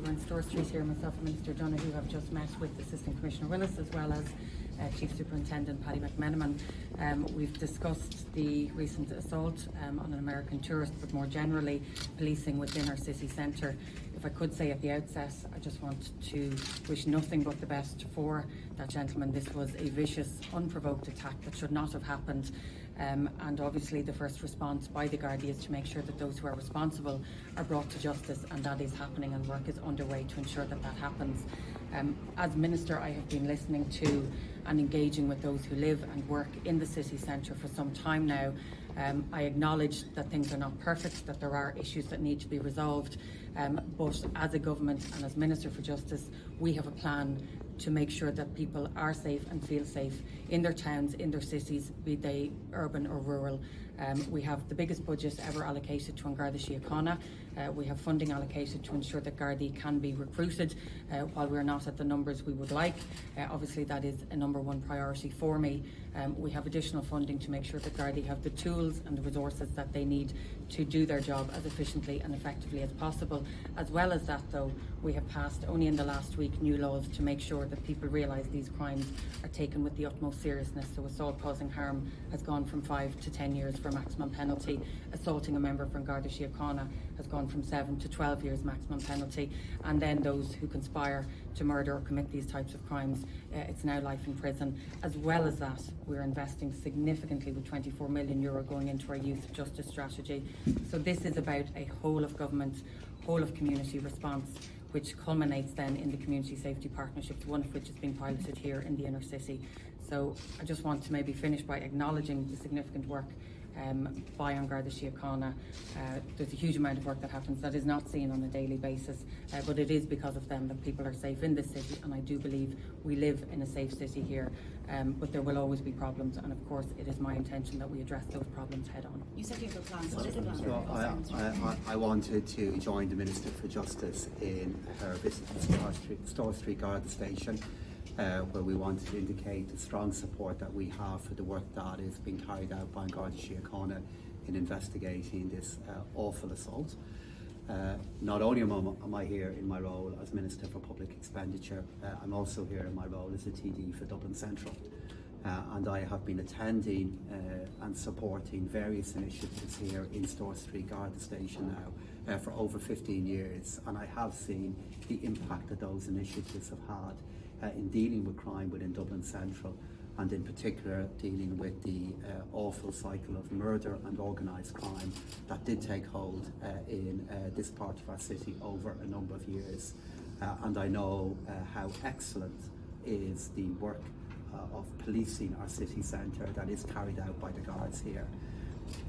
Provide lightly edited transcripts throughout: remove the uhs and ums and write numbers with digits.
we're in Store Street here. Myself and Minister Donohoe have just met with Assistant Commissioner Willis as well as Chief Superintendent Paddy McMenamin. We've discussed the recent assault on an American tourist, but more generally policing within our city centre. If I could say at the outset, I just want to wish nothing but the best for that gentleman. This was a vicious, unprovoked attack that should not have happened. And obviously the first response by the Gardaí is to make sure that those who are responsible are brought to justice, and that is happening, and work is underway to ensure that that happens. As Minister, I have been listening to and engaging with those who live and work in the city centre for some time now. I acknowledge that things are not perfect, that there are issues that need to be resolved, but as a government and as Minister for Justice, we have a plan to make sure that people are safe and feel safe in their towns, in their cities, be they urban or rural. We have the biggest budget ever allocated to Garda Síochána. We have funding allocated to ensure that Gardaí can be recruited while we're not at the numbers we would like. Obviously that is a number one priority for me. We have additional funding to make sure that Gardaí have the tools and the resources that they need to do their job as efficiently and effectively as possible. As well as that though, we have passed only in the last week new laws to make sure that people realise these crimes are taken with the utmost seriousness. So assault causing harm has gone from 5 to 10 years for maximum penalty. Assaulting a member from Garda Síochána has gone from 7 to 12 years maximum penalty. And then those who conspire to murder or commit these types of crimes, it's now life in prison. As well as that, we're investing significantly with €24 million going into our youth justice strategy. So this is about a whole of government, whole of community response, which culminates then in the community safety partnerships, one of which is being piloted here in the inner city. So I just want to maybe finish by acknowledging the significant work by Garda Síochána. There's a huge amount of work that happens that is not seen on a daily basis, but it is because of them that people are safe in this city, and I do believe we live in a safe city here, but there will always be problems, and of course it is my intention that we address those problems head on. You said you have a plan. What is the plan? I wanted to join the Minister for Justice in her visit to Store Street Garda Station, where we wanted to indicate the strong support that we have for the work that is being carried out by Garda Síochána in investigating this awful assault. Not only am I here in my role as Minister for Public Expenditure, I'm also here in my role as a TD for Dublin Central. And I have been attending and supporting various initiatives here in Store Street Garda Station now for over 15 years, and I have seen the impact that those initiatives have had in dealing with crime within Dublin Central, and in particular dealing with the awful cycle of murder and organised crime that did take hold in this part of our city over a number of years. And I know how excellent is the work of policing our city centre that is carried out by the guards here.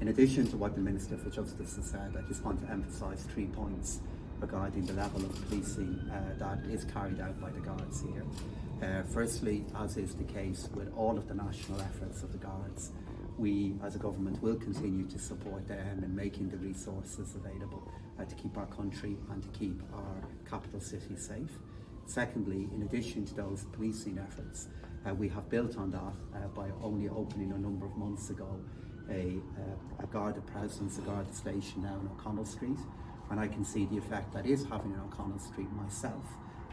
In addition to what the Minister for Justice has said, I just want to emphasise 3 points regarding the level of policing that is carried out by the guards here. Firstly, as is the case with all of the national efforts of the guards, we as a government will continue to support them in making the resources available to keep our country and to keep our capital city safe. Secondly, in addition to those policing efforts, we have built on that by only opening a number of months ago a Garda presence, a Garda station now in O'Connell Street, and I can see the effect that is having in O'Connell Street myself,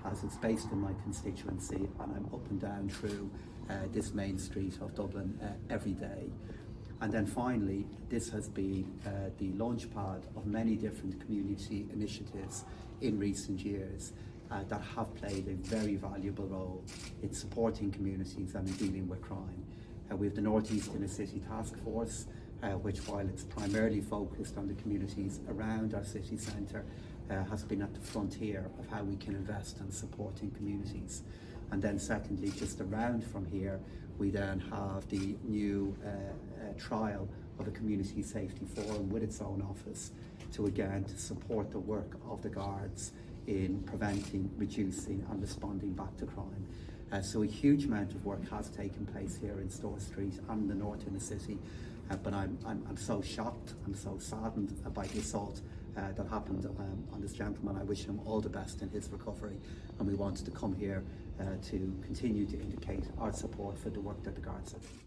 as it's based in my constituency, and I'm up and down through this main street of Dublin every day. And then finally, this has been the launchpad of many different community initiatives in recent years that have played a very valuable role in supporting communities and in dealing with crime. We have the North East Inner City Task Force, which, while it's primarily focused on the communities around our city centre, has been at the frontier of how we can invest and support in communities. And then secondly, just around from here, we then have the new trial of a community safety forum with its own office to support the work of the guards in preventing, reducing and responding back to crime. So a huge amount of work has taken place here in Store Street and the north in the city, but I'm so shocked, I'm so saddened by the assault that happened on this gentleman. I wish him all the best in his recovery, and we wanted to come here to continue to indicate our support for the work that the guards have.